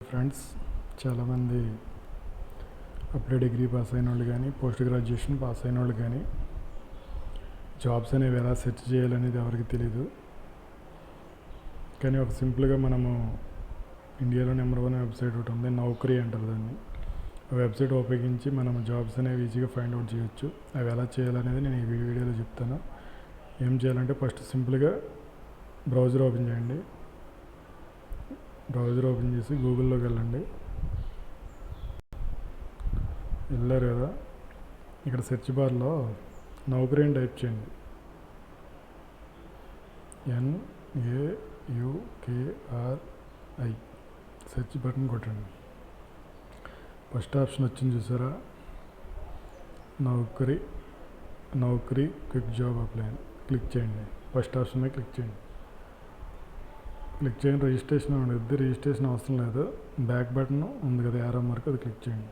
Friends, చాలామంది అప్పుడే degree pass అయిన వాళ్ళు కానీ పోస్ట్ గ్రాడ్యుయేషన్ పాస్ అయిన వాళ్ళు కానీ జాబ్స్ అనేవి ఎలా సెర్చ్ చేయాలనేది ఎవరికి తెలీదు. కానీ ఒక సింపుల్గా మనము ఇండియాలో నెంబర్ 1 వెబ్సైట్ ఒకటి ఉంది, నౌకరీ అంటారు దాన్ని. ఆ వెబ్సైట్ ఉపయోగించి మనము జాబ్స్ అనేవి ఈజీగా ఫైండ్ అవుట్ చేయొచ్చు. అవి ఎలా చేయాలనేది నేను ఈ వీడియోలో చెప్తాను. ఏం చేయాలంటే ఫస్ట్ సింపుల్గా బ్రౌజర్ ఓపెన్ చేయండి. బ్రౌజర్ ఓపెన్ చేసి గూగుల్లోకి వెళ్ళండి. వెళ్ళారు కదా, ఇక్కడ సెర్చ్ బార్లో నౌకరీ అని టైప్ చేయండి. NAUKRI సెర్చ్ బటన్ కొట్టండి. ఫస్ట్ ఆప్షన్ వచ్చింది చూసారా, నౌకరీ క్విక్ జాబ్ అప్లై. క్లిక్ చేయండి. ఫస్ట్ ఆప్షన్ మీద క్లిక్ చేయండి. క్లిక్ చేయండి. రిజిస్ట్రేషన్ ఉండదు, రిజిస్ట్రేషన్ అవసరం లేదు. బ్యాక్ బటన్ ఉంది కదా, యారో మార్క్, అది క్లిక్ చేయండి.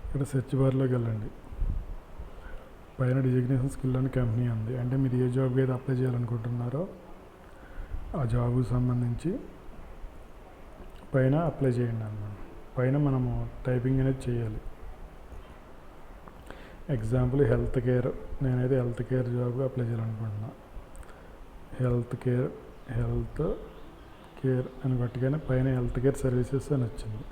ఇక్కడ సెర్చ్ బార్లోకి వెళ్ళండి. పైన డిజిగ్నేషన్ స్కిల్ అని కంపెనీ ఉంది, అంటే మీరు ఏ జాబ్కి అయితే అప్లై చేయాలనుకుంటున్నారో ఆ జాబ్కి సంబంధించి పైన అప్లై చేయండి అన్నమాట. పైన మనము టైపింగ్ అనేది చేయాలి. ఎగ్జాంపుల్ హెల్త్ కేర్, నేనైతే హెల్త్ కేర్ జాబ్కి అప్లై చేయాలనుకుంటున్నా. హెల్త్ కేర్ అని కొట్టగానే పైన హెల్త్ కేర్ సర్వీసెస్ అని వచ్చింది.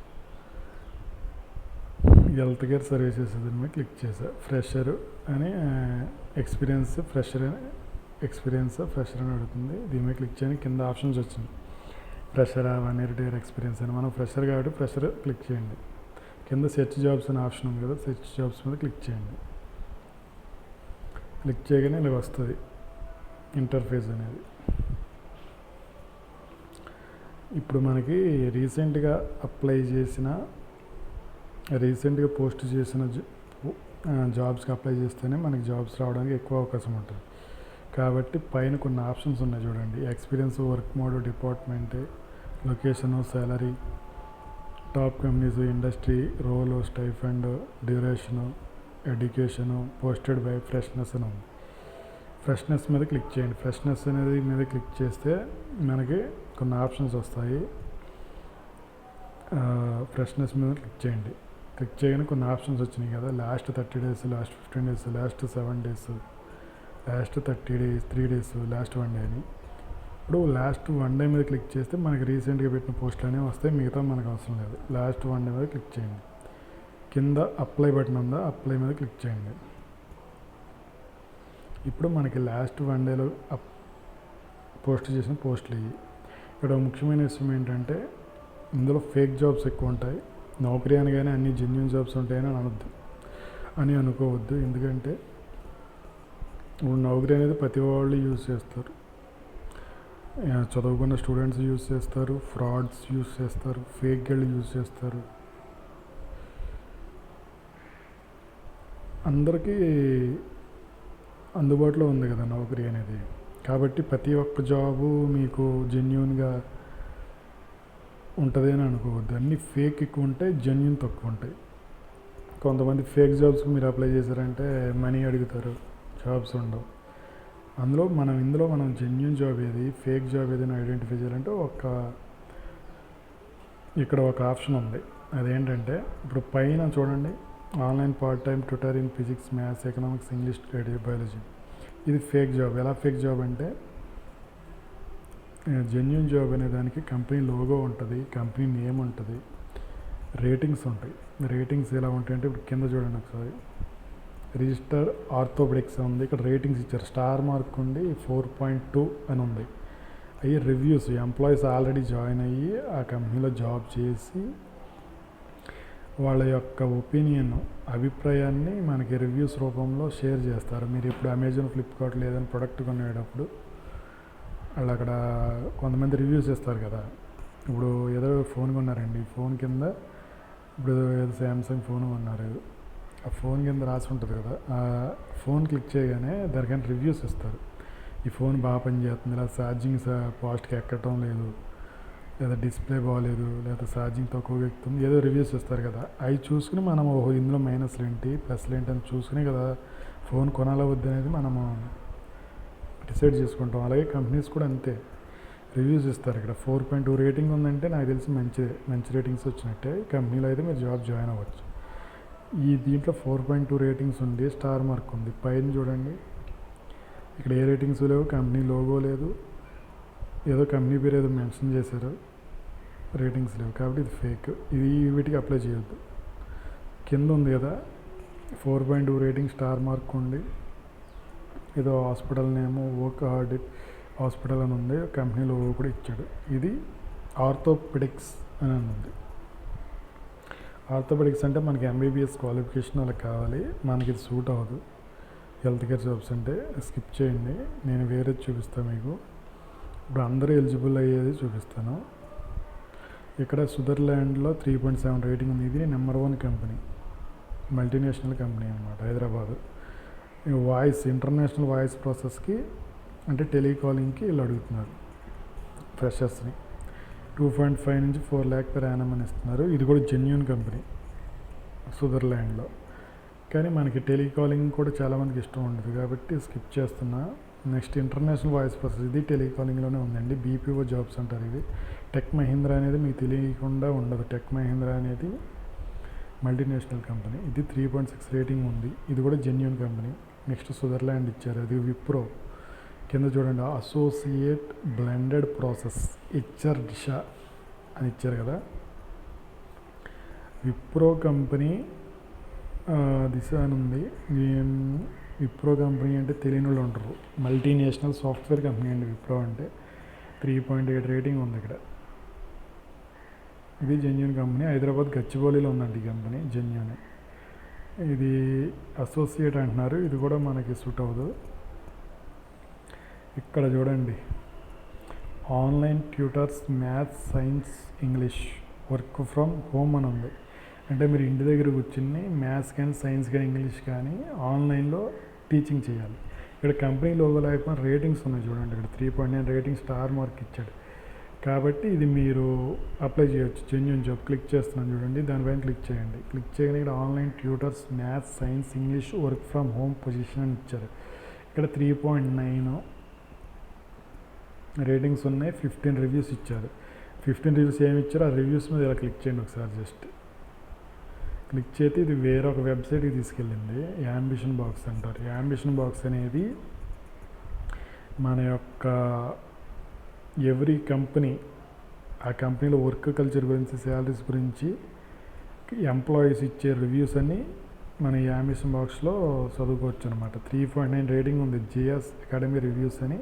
హెల్త్ కేర్ సర్వీసెస్ దీని మీద క్లిక్ చేసా. ఫ్రెషర్ అని ఫ్రెషర్ అని అడుగుతుంది. దీని మీద క్లిక్ చేయని కింద ఆప్షన్స్ వచ్చింది. ఫ్రెషర్ 1 year ఎక్స్పీరియన్స్ అని. మనం ఫ్రెషర్ కాబట్టి ఫ్రెషర్ క్లిక్ చేయండి. కింద సెర్చ్ జాబ్స్ అనే ఆప్షన్ ఉంది కదా, సెర్చ్ జాబ్స్ మీద క్లిక్ చేయండి. క్లిక్ చేయగానే ఇలా వస్తుంది ఇంటర్ఫేస్ అనేది. ఇప్పుడు మనకి రీసెంట్గా పోస్ట్ చేసిన జాబ్స్కి అప్లై చేస్తేనే మనకి జాబ్స్ రావడానికి ఎక్కువ అవకాశం ఉంటుంది. కాబట్టి పైన కొన్ని ఆప్షన్స్ ఉన్నాయి చూడండి. Experience, work mode, department, location, salary, top companies, industry, role, stipend, duration, education, posted by, freshness అని ఉంది. ఫ్రెష్నెస్ మీద క్లిక్ చేయండి. ఫ్రెష్నెస్ అనేది మీద క్లిక్ చేస్తే మనకి కొన్ని ఆప్షన్స్ వస్తాయి. ఫ్రెష్నెస్ మీద క్లిక్ చేయండి. క్లిక్ చేయగానే కొన్ని ఆప్షన్స్ వచ్చినాయి కదా, last 30 days, last 15 days, last 7 days, last 30 days, 3 days, last 1 day అని. ఇప్పుడు లాస్ట్ 1 day మీద క్లిక్ చేస్తే మనకి రీసెంట్గా పెట్టిన పోస్టులు అనేవి వస్తాయి, మిగతా మనకు అవసరం లేదు. లాస్ట్ 1 day మీద క్లిక్ చేయండి. కింద అప్లై బటన్ ఉందా, అప్లై మీద క్లిక్ చేయండి. ఇప్పుడు మనకి లాస్ట్ 1 dayలో పోస్ట్ చేసిన పోస్టులు ఇవి. ఇక్కడ ముఖ్యమైన విషయం ఏంటంటే ఇందులో ఫేక్ జాబ్స్ ఎక్కువ ఉంటాయి. నౌకరీ అనగానే అన్ని జెన్యూన్ జాబ్స్ ఉంటాయని అనుకోవద్దు. ఎందుకంటే ఇప్పుడు నౌకరీ అనేది ప్రతి వాళ్ళు యూజ్ చేస్తారు. చదువుకున్న స్టూడెంట్స్ యూజ్ చేస్తారు, ఫ్రాడ్స్ యూజ్ చేస్తారు, ఫేక్ గళ్ళు యూజ్ చేస్తారు. అందరికీ అందుబాటులో ఉంది కదా నౌకరీ అనేది. కాబట్టి ప్రతి ఒక్క జాబు మీకు జెన్యూన్గా ఉంటుంది అని అనుకోవద్దు. అన్నీ ఫేక్ ఎక్కువ ఉంటాయి, జెన్యూన్ తక్కువ ఉంటాయి. కొంతమంది ఫేక్ జాబ్స్కి మీరు అప్లై చేశారంటే మనీ అడుగుతారు, జాబ్స్ ఉండవు. ఇందులో మనం జెన్యూన్ జాబ్ ఏది, ఫేక్ జాబ్ ఏదైనా ఐడెంటిఫై చేయాలంటే ఇక్కడ ఒక ఆప్షన్ ఉంది. అదేంటంటే ఇప్పుడు పైన చూడండి, online part time tutor in physics, maths, economics, English, radio, biology. ఇది ఫేక్ జాబ్. ఎలా ఫేక్ జాబ్ అంటే జెన్యూన్ జాబ్ అనే దానికి కంపెనీ లోగో ఉంటుంది, కంపెనీ నేమ్ ఉంటుంది, రేటింగ్స్ ఉంటాయి. రేటింగ్స్ ఎలా ఉంటాయంటే ఇప్పుడు కింద చూడండి ఒకసారి, రిజిస్టర్ ఆర్థోపెడిక్స్ ఉంది. ఇక్కడ రేటింగ్స్ ఇచ్చారు. స్టార్ మార్క్ ఉండి 4.2 అని ఉంది. అవి రివ్యూస్. ఎంప్లాయీస్ ఆల్రెడీ జాయిన్ అయ్యి ఆ కంపెనీలో జాబ్ చేసి వాళ్ళ యొక్క అభిప్రాయాన్ని మనకి రివ్యూస్ రూపంలో షేర్ చేస్తారు. మీరు ఇప్పుడు అమెజాన్, ఫ్లిప్కార్ట్ లేదని ప్రొడక్ట్ కొనేటప్పుడు వాళ్ళు అక్కడ కొంతమంది రివ్యూస్ ఇస్తారు కదా. ఇప్పుడు ఏదో ఫోన్ కొన్నారండి, ఫోన్ కింద ఇప్పుడు ఏదో శాంసంగ్ ఫోన్ కొన్నారు, ఆ ఫోన్ కింద రాసి ఉంటుంది కదా, ఆ ఫోన్ క్లిక్ చేయగానే దానికైనా రివ్యూస్ ఇస్తారు. ఈ ఫోన్ బాగా పనిచేస్తుంది, లేదా ఛార్జింగ్ ఫాస్ట్గా ఎక్కడం లేదు, లేదా డిస్ప్లే బాగాలేదు, లేదా ఛార్జింగ్ తక్కువగా ఎక్కుతుంది, ఏదో రివ్యూస్ ఇస్తారు కదా. అవి చూసుకుని మనం ఇందులో మైనస్లు ఏంటి, ప్లస్లు ఏంటి అని చూసుకుని కదా ఫోన్ కొనాలా వద్దు అనేది మనము డిసైడ్ చేసుకుంటాం. అలాగే కంపెనీస్ కూడా అంతే. రివ్యూస్ ఇస్తారు. ఇక్కడ 4.2 రేటింగ్ ఉందంటే నాకు తెలిసి మంచి రేటింగ్స్ వచ్చినట్టే. కంపెనీలో అయితే మీరు జాయిన్ అవ్వచ్చు. ఈ దీంట్లో 4.2 రేటింగ్స్ ఉంది, స్టార్ మార్క్ ఉంది. పైన చూడండి, ఇక్కడ ఏ రేటింగ్స్ లేవు, కంపెనీ లోగో లేదు, ఏదో కంపెనీ పేరు ఏదో మెన్షన్ చేశారు, రేటింగ్స్ లేవు, కాబట్టి ఇది ఫేక్. ఇది వీటికి అప్లై చేయొద్దు. కింద ఉంది కదా 4.2 రేటింగ్, స్టార్ మార్క్ ఉంది, ఏదో హాస్పిటల్ నేమో ఓక్ హార్ట్ హాస్పిటల్ అని ఉంది, కంపెనీలో కూడా ఇచ్చాడు. ఇది ఆర్థోపెడిక్స్ అని ఉంది. ఆర్థోపెడిక్స్ అంటే మనకి ఎంబీబీఎస్ క్వాలిఫికేషన్ అలా కావాలి, మనకి ఇది సూట్ అవ్వదు. హెల్త్ కేర్ జాబ్స్ అంటే స్కిప్ చేయండి, నేను వేరేది చూపిస్తాను మీకు. ఇప్పుడు అందరూ ఎలిజిబుల్ అయ్యేది చూపిస్తాను. ఇక్కడ స్విట్జర్లాండ్లో 3.7 రేటింగ్ ఉంది. ఇది నెంబర్ 1 కంపెనీ, మల్టీనేషనల్ కంపెనీ అనమాట, హైదరాబాద్. ఇంటర్నేషనల్ వాయిస్ ప్రాసెస్కి అంటే టెలికాలింగ్కి వీళ్ళు అడుగుతున్నారు ఫ్రెషర్స్ని. 2.5 నుంచి 4 lakh per annum అని ఇస్తున్నారు. ఇది కూడా జెన్యూన్ కంపెనీ స్విట్జర్లాండ్లో. కానీ మనకి టెలికాలింగ్ కూడా చాలామందికి ఇష్టం ఉండదు కాబట్టి స్కిప్ చేస్తున్నా. నెక్స్ట్ ఇంటర్నేషనల్ వాయిస్ ప్రాసెస్, ఇది టెలికాలింగ్లోనే ఉందండి. బీపీఓ జాబ్స్ అంటారు ఇవి. టెక్ మహీంద్రా అనేది మీకు తెలియకుండా ఉండదు. టెక్ మహీంద్రా అనేది మల్టీనేషనల్ కంపెనీ. ఇది 3.6 రేటింగ్ ఉంది. ఇది కూడా జెన్యూన్ కంపెనీ. నెక్స్ట్ స్విట్జర్లాండ్ ఇచ్చారు, అది విప్రో. కింద చూడండి, అసోసియేట్ బ్లెండెడ్ ప్రాసెస్ హెచ్ఆర్ దిశ అని ఇచ్చారు కదా. విప్రో కంపెనీ దిశ అని ఉంది. విప్రో కంపెనీ అంటే తెలియని వాళ్ళు ఉంటారు. మల్టీనేషనల్ సాఫ్ట్వేర్ కంపెనీ అండి విప్రో అంటే. 3.8 రేటింగ్ ఉంది ఇక్కడ. ఇది జెన్యూన్ కంపెనీ, హైదరాబాద్ గచ్చిబౌలిలో ఉందండి ఈ కంపెనీ, జెన్యూన్. ఇది అసోసియేట్ అంటున్నారు, ఇది కూడా మనకి సూట్ అవ్వదు. ఇక్కడ చూడండి, online tutors maths, science, English, work from home అని ఉంది. అంటే మీరు ఇంటి దగ్గర కూర్చుని మ్యాథ్స్ కానీ సైన్స్ కానీ ఇంగ్లీష్ కానీ ఆన్లైన్లో టీచింగ్ చేయాలి. ఇక్కడ కంపెనీ లోగో లేకపోయినా రేటింగ్స్ ఉన్నాయి చూడండి. ఇక్కడ 3.9 రేటింగ్, స్టార్ మార్క్ ఇచ్చాడు. కాబట్టి ఇది మీరు అప్లై చేయొచ్చు, జెన్యూన్ జాబ్. క్లిక్ చేస్తున్నాను చూడండి, దానిపైన క్లిక్ చేయండి. క్లిక్ చేయగానే ఇక్కడ online tutors maths, science, English, work from home position అని ఇచ్చారు. ఇక్కడ 3.9 రేటింగ్స్ ఉన్నాయి. 15 రివ్యూస్ ఇచ్చారు. 15 రివ్యూస్ ఏమి ఇచ్చారో ఆ రివ్యూస్ మీద ఇలా క్లిక్ చేయండి ఒకసారి. జస్ట్ క్లిక్ చేసి ఇది వేరొక వెబ్సైట్కి తీసుకెళ్ళింది, యాంబిషన్ బాక్స్ అంటారు. యాంబిషన్ బాక్స్ అనేది మన యొక్క ఎవ్రీ కంపెనీ, ఆ కంపెనీలో వర్క్ కల్చర్ గురించి, శాలరీస్ గురించి, ఎంప్లాయీస్ ఇచ్చే రివ్యూస్ అన్నీ మన యాంబిషన్ బాక్స్లో చదువుకోవచ్చు అనమాట. 3.9 రేటింగ్ ఉంది, జేఎస్ అకాడమీ రివ్యూస్ అని.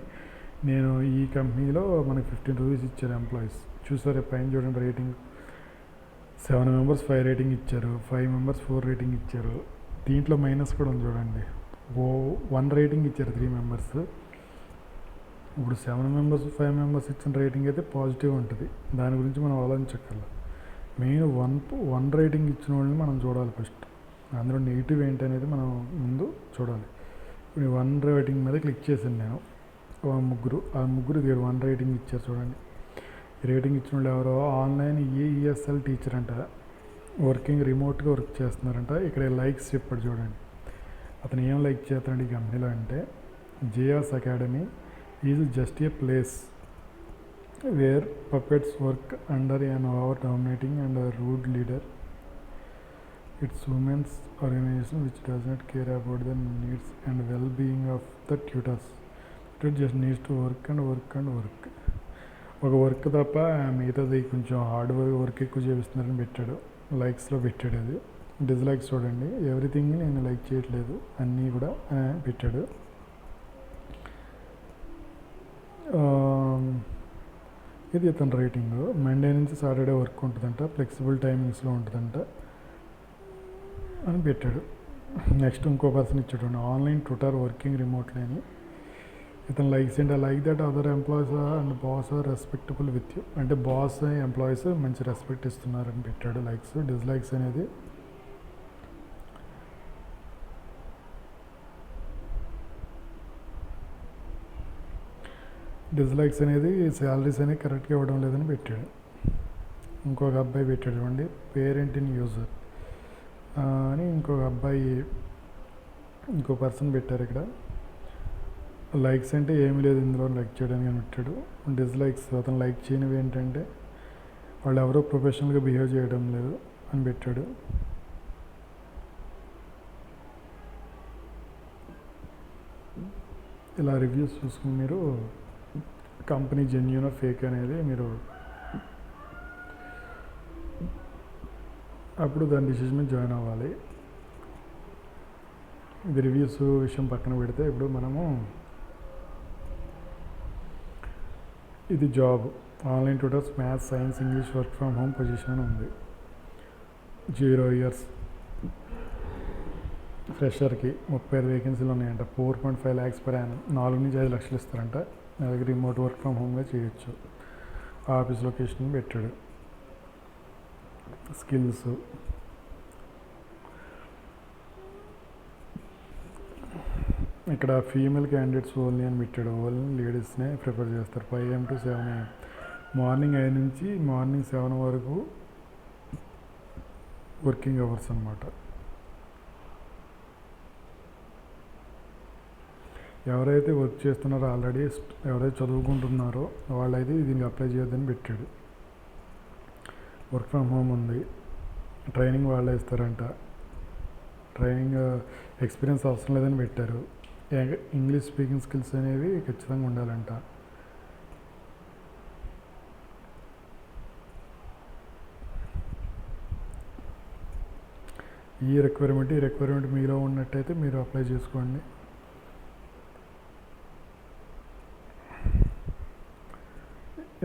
నేను ఈ కంపెనీలో మనకి 15 రివ్యూస్ ఇచ్చారు ఎంప్లాయీస్. చూసారు పైన చూడండి, రేటింగ్ 7 మెంబర్స్ 5 రేటింగ్ ఇచ్చారు, 5 మెంబర్స్ 4 రేటింగ్ ఇచ్చారు. దీంట్లో మైనస్ కూడా ఉంది చూడండి, 1 రేటింగ్ ఇచ్చారు 3 మెంబర్స్. ఇప్పుడు 7 మెంబర్స్ 5 మెంబర్స్ ఇచ్చిన రేటింగ్ అయితే పాజిటివ్ ఉంటుంది, దాని గురించి మనం ఆలోచించక్కర్లేదు. మెయిన్ 1 రేటింగ్ ఇచ్చిన వాళ్ళని మనం చూడాలి ఫస్ట్. అందులో నెగిటివ్ ఏంటి అనేది మనం ముందు చూడాలి. 1 రేటింగ్ మీద క్లిక్ చేశాను నేను. ఆ ముగ్గురు దగ్గర 1 రేటింగ్ ఇచ్చారు చూడండి. రేటింగ్ ఇచ్చిన వాళ్ళు ఎవరో ఆన్లైన్ ఈఎస్ఎల్ టీచర్ అంట, వర్కింగ్ రిమోట్గా వర్క్ చేస్తున్నారంట. ఇక్కడ లైక్స్ చెప్పాడు చూడండి. అతను ఏం లైక్ చేస్తాడు ఈ కంపెనీలో అంటే, JS academy is just a place where puppets work under an over dominating and a rude leader. It's women's organization which does not care about the needs and well-being of the tutors. It just needs to work and work and work. ఒక work తప్ప మిగతాది కొంచెం hard work ఎక్కువ చేపిస్తున్నారని పెట్టాడు, లైక్స్లో పెట్టాడు. అది dislikes చూడండి, everything నేను లైక్ చేయట్లేదు అన్నీ కూడా పెట్టాడు. ఇది ఇతని రేటింగ్. మండే నుంచి సాటర్డే వర్క్ ఉంటుందంట, ఫ్లెక్సిబుల్ టైమింగ్స్లో ఉంటుందంట అని పెట్టాడు. నెక్స్ట్ ఇంకో పర్సన్ ఇచ్చాడు, ఆన్లైన్ ట్యూటర్ వర్కింగ్ రిమోట్లీ అని. ఇతను లైక్స్ ఏంటి, like that other employees and boss are respectable with you, అంటే బాస్ ఎంప్లాయీస్ మంచి రెస్పెక్ట్ ఇస్తున్నారని పెట్టాడు లైక్స్. డిస్లైక్స్ అనేది శాలరీస్ అనేది కరెక్ట్గా ఇవ్వడం లేదని పెట్టాడు. ఇంకొక అబ్బాయి పెట్టాడు చూడండి, పేరెంట్ ఇన్ యూజర్ అని ఇంకొక అబ్బాయి, ఇంకో పర్సన్ పెట్టారు ఇక్కడ. లైక్స్ అంటే ఏమీ లేదు ఇందులో లైక్ చేయడానికి అని పెట్టాడు. డిస్లైక్స్ అతను లైక్ చేయనివి ఏంటంటే వాళ్ళు ఎవరో ప్రొఫెషనల్గా బిహేవ్ చేయడం లేదు అని పెట్టాడు. ఇలా రివ్యూస్ చూసుకుని మీరు కంపెనీ జెన్యూన్ ఫేక్ అనేది మీరు అప్పుడు దాని డిసిషన్ మీద జాయిన్ అవ్వాలి. ఇది రివ్యూస్ విషయం పక్కన పెడితే ఇప్పుడు మనము ఇది job online tutors maths science English work from home position అని ఉంది. 0 years ఫ్రెషర్కి 35 వేకెన్సీలు ఉన్నాయంట. 4.5 lakhs per annum, 4 నుంచి 5 లక్షలు ఇస్తారంట. నా దగ్గర రిమోట్ వర్క్ ఫ్రమ్ హోమ్గా చేయొచ్చు. ఆఫీస్ లొకేషన్ పెట్టాడు. స్కిల్స్ ఇక్కడ ఫీమేల్ క్యాండిడేట్స్ ఓన్లీ అని పెట్టాడు. ఓన్లీ లేడీస్నే ప్రిఫర్ చేస్తారు. 5 AM to 7 AM, మార్నింగ్ 5 నుంచి మార్నింగ్ 7 వరకు వర్కింగ్ అవర్స్ అన్నమాట. ఎవరైతే వర్క్ చేస్తున్నారో ఆల్రెడీ ఎవరైతే చదువుకుంటున్నారో వాళ్ళైతే దీనికి అప్లై చేయొద్దని పెట్టాడు. వర్క్ ఫ్రమ్ హోమ్ ఉంది. ట్రైనింగ్ వాళ్ళే ఇస్తారంట. ట్రైనింగ్ ఎక్స్పీరియన్స్ అవసరం లేదని పెట్టారు. ఇంగ్లీష్ స్పీకింగ్ స్కిల్స్ అనేవి ఖచ్చితంగా ఉండాలంట. ఈ రిక్వైర్మెంట్ మీలో ఉన్నట్టయితే మీరు అప్లై చేసుకోండి.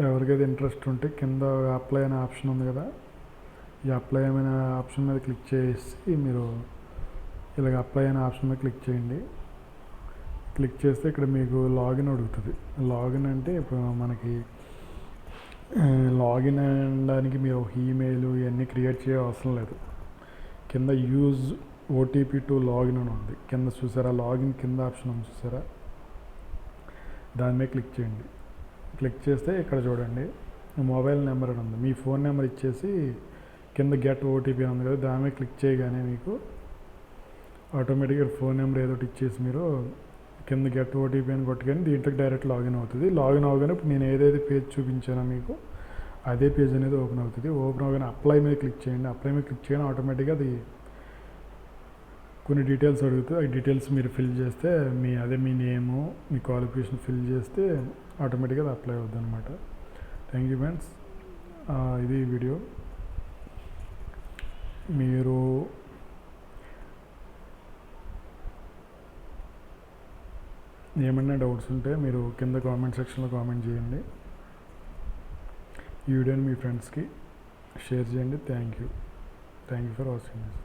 ఎవరికైతే ఇంట్రెస్ట్ ఉంటే కింద అప్లై అనే ఆప్షన్ ఉంది కదా, ఈ అప్లై అనే ఆప్షన్ మీద క్లిక్ చేసి మీరు ఇలాగ అప్లై అనే ఆప్షన్ మీద క్లిక్ చేయండి. క్లిక్ చేస్తే ఇక్కడ మీకు లాగిన్ అడుగుతుంది. లాగిన్ అంటే ఇప్పుడు మనకి లాగిన్ అవ్వడానికి మీరు ఈమెయిల్ ఇవన్నీ క్రియేట్ చేయ అవసరం లేదు. కింద యూజ్ ఓటీపీ టు లాగిన్ అని ఉంది. కింద చూసారా లాగిన్ కింద ఆప్షన్ ఉంది చూసారా, దాని మీద క్లిక్ చేయండి. క్లిక్ చేస్తే ఇక్కడ చూడండి మొబైల్ నెంబర్ అని ఉంది. మీ ఫోన్ నెంబర్ ఇచ్చేసి కింద గెట్ ఓటీపీ ఉంది కదా, దాని మీద క్లిక్ చేయగానే మీకు ఆటోమేటిక్గా ఫోన్ నెంబర్ ఏదో ఇచ్చేసి మీరు కింద గెట్ ఓటీపీ అని కొట్టుకొని దీంట్లోకి డైరెక్ట్ లాగిన్ అవుతుంది. లాగిన్ అవగానే ఇప్పుడు నేను ఏదైతే పేజ్ చూపించానో మీకు అదే పేజ్ అనేది ఓపెన్ అవుతుంది. ఓపెన్ అవగానే అప్లై మీద క్లిక్ చేయండి. అప్లై మీద క్లిక్ చేయగానే ఆటోమేటిక్గా అది కొన్ని డీటెయిల్స్ అడుగుతుంది. ఆ డీటెయిల్స్ మీరు ఫిల్ చేస్తే మీ నేము మీ క్వాలిఫికేషన్ ఫిల్ చేస్తే ఆటోమేటిక్గా అది అప్లై అవుతుంది అనమాట. Thank you friends. ఇది వీడియో. మీరు ఏమన్నా డౌట్స్ ఉంటే మీరు కింద కామెంట్ సెక్షన్లో కామెంట్ చేయండి. ఈ వీడియోని మీ ఫ్రెండ్స్కి షేర్ చేయండి. Thank you for watching this.